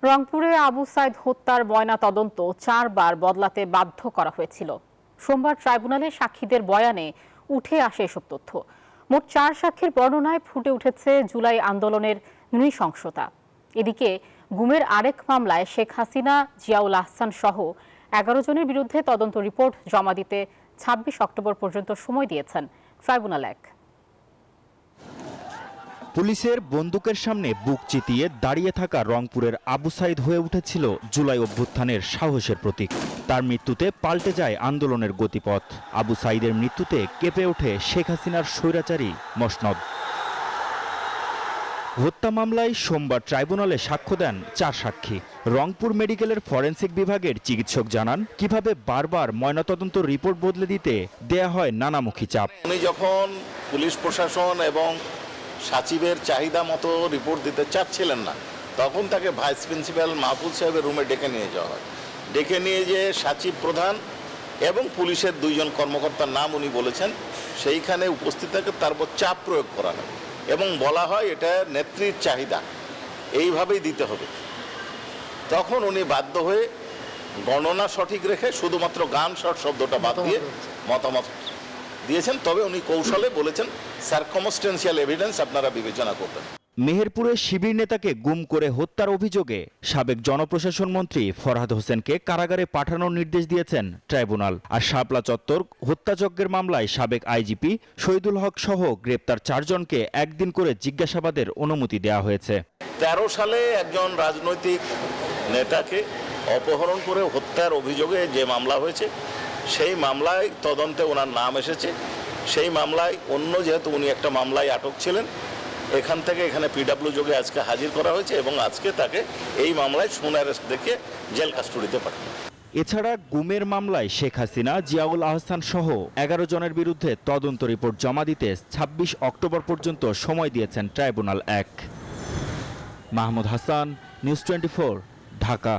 রংপুরে আবু সাইদ হত্যার ময়না তদন্ত 4 বার বদলাতে বাধ্য করা হয়েছিল। সোমবার ট্রাইব্যুনালে সাক্ষীদের বয়ানে উঠে আসে এসব তথ্য। মোট 4 সাক্ষীর বর্ণনায় ফুটে উঠেছে জুলাই আন্দোলনের নৃশংসতা। এদিকে গুমের আরেক মামলায় শেখ হাসিনা, জিয়াউল আহসান সহ 11 জনের বিরুদ্ধে তদন্ত রিপোর্ট জমা দিতে 26 অক্টোবর পর্যন্ত সময় দিয়েছেন ট্রাইব্যুনাল 1। পুলিশের বন্দুকের সামনে বুক চিতিয়ে দাঁড়িয়ে থাকা রংপুরের আবু সাইদ হয়ে উঠেছিল জুলাই অভ্যুত্থানের সাহসের প্রতীক। তার মৃত্যুতে পাল্টে যায় আন্দোলনের গতিপথ। আবু সাইদের মৃত্যুতে কেঁপে ওঠে শেখ হাসিনার স্বৈরাচারী মসনদ। হত্যা মামলায় সোমবার ট্রাইব্যুনালে সাক্ষ্য দেন 4 সাক্ষী। রংপুর মেডিকেলের ফরেনসিক বিভাগের চিকিৎসক জানান কিভাবে বারবার ময়নাতদন্ত রিপোর্ট বদলে দিতে দেয়া হয় নানামুখী চাপ। উনি যখন পুলিশ প্রশাসন এবং সাচিবের চাহিদা মতো রিপোর্ট দিতে চাচ্ছিলেন না, তখন তাকে ভাইস প্রিন্সিপাল মাহফুজ সাহেবের রুমে ডেকে নিয়ে যাওয়া হয়। ডেকে নিয়ে যেয়ে সাচিব প্রধান এবং পুলিশের 2 জন কর্মকর্তার নাম উনি বলেছেন, সেইখানে উপস্থিত থাকে, তারপর চাপ প্রয়োগ করা হয় এবং বলা হয় এটা নেত্রীর চাহিদা, এইভাবেই দিতে হবে। তখন উনি বাধ্য হয়ে গণনা সঠিক রেখে শুধুমাত্র গান শট শব্দটা বাদ দিয়ে মতামত দিয়েছেন। তবে উনি কৌশলে বলেছেন সার্কমস্টেন্সিয়াল এভিডেন্স আপনারা বিবেচনা করবেন। মেহেরপুরে শিবির নেতাকে গুম করে হত্যার অভিযোগে সাবেক জনপ্রশাসন মন্ত্রী ফরহাদ হোসেনকে কারাগারে পাঠানোর নির্দেশ দিয়েছেন ট্রাইব্যুনাল। আর শাপলা চত্বর হত্যাযজ্ঞের মামলায় সাবেক আইজিপি শহীদুল হক সহ গ্রেপ্তার 4 জনকে 1 দিন করে জিজ্ঞাসাবাদের অনুমতি দেওয়া হয়েছে। 13 সালে একজন রাজনৈতিক নেতাকে অপহরণ করে হত্যার অভিযোগে যে মামলা হয়েছে, সেই মামলায় তদন্তে ওনার নাম এসেছে। সেই মামলায় যেহেতু উনি একটা মামলায় আটক ছিলেন, এখান থেকে এখানে পিডব্লিউ যোগে আজকে হাজির করা হয়েছে এবং আজকে তাকে এই মামলায় শুন অ্যারেস্ট দেখে জেল কাস্টডিতে পাঠানো। এছাড়া গুমের মামলায় শেখ হাসিনা, জিয়াউল আহসান সহ 11 জনের বিরুদ্ধে তদন্ত রিপোর্ট জমা দিতে 26 অক্টোবর পর্যন্ত সময় দিয়েছেন ট্রাইব্যুনাল 1। মাহমুদ হাসান, নিউজ 24, ঢাকা।